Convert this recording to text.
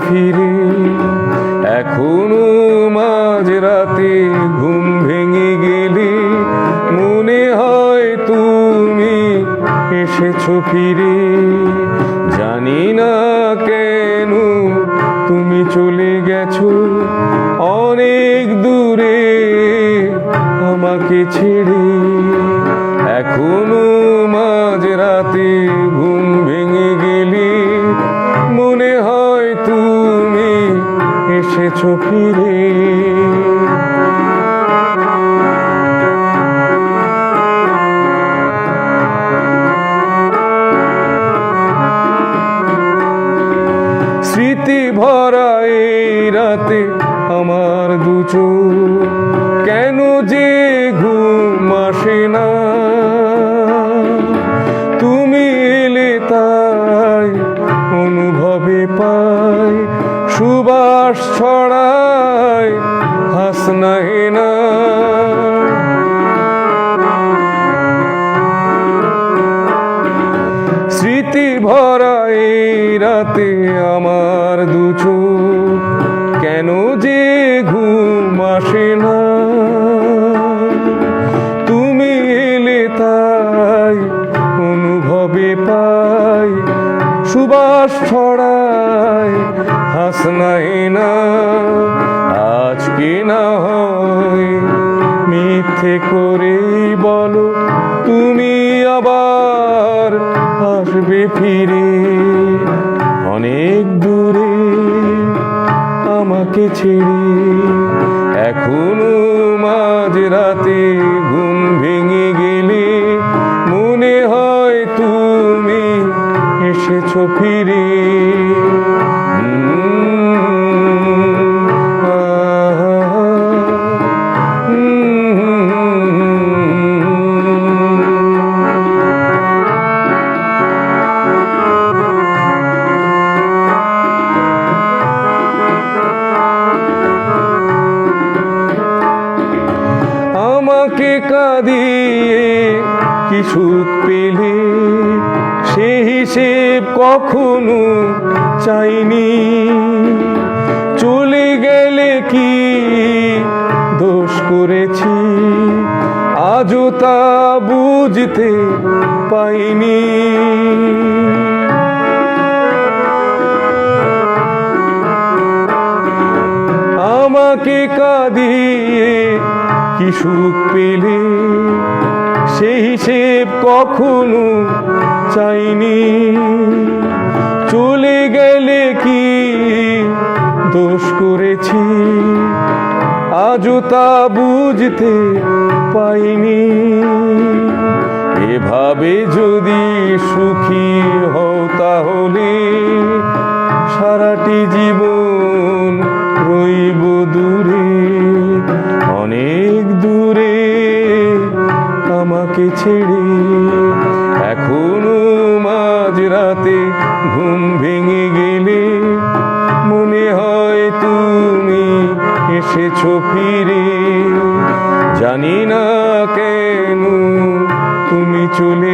ফিরে। এখনো মাঝরাতে ঘুম ভেঙে গেলে মনে হয় তুমি এসেছো ফিরে। জানি না কেন তুমি চলে গেছো অনেক দূরে আমাকে ছেড়ে। এখনো মাঝরাতে ঘুম ভেঙে গেলে মনে হয় তুমি এসেছো ফিরে। স্মৃতি ভরা এই রাতে আমার দু চোখ কেন যে ঘুম আসে না। তুমি এলে তাই অনুভবে পাই সুবাস ছড়ায় হাসনায় না। স্মৃতি ভরা এই রাতে আমার দু চোখ কেন যে ঘুম আসে না। তুমি এলে তাই অনুভবে পাই সুবাস ছড়ায় হাসনায় না। আজকে না হয় মিথ্যে করেই বলো তুমি আবার আসবে ফিরে। অনেক দূরে আমাকে ছেড়ে। এখনো মাঝরাতে ঘুম ভেঙে গেলে মনে হয় তুমি এসেছো ফিরে। আমাকে কাঁদিয়ে কি সুখ পেলে সে হিসেব কখনো চাইনি। চলে গেলে কি দোষ করেছি আজও তা বুঝতে পাইনি। আমাকে কাঁদিয়ে কি সুখ পেলে সেই হিসেব কখনো চাইনি। চলে গেলে কি দোষ করেছি আজও তা বুঝতে পাইনি। এভাবে যদি সুখী হও তাহলে সারাটি জীবন রইব দূরে। অনেক দূরে আমাকে ছেড়ে। এখনো মাঝরাতে ঘুম ভেঙে গেলে মনে হয় তুমি এসেছো ফিরে। জানি না কেন তুমি চলে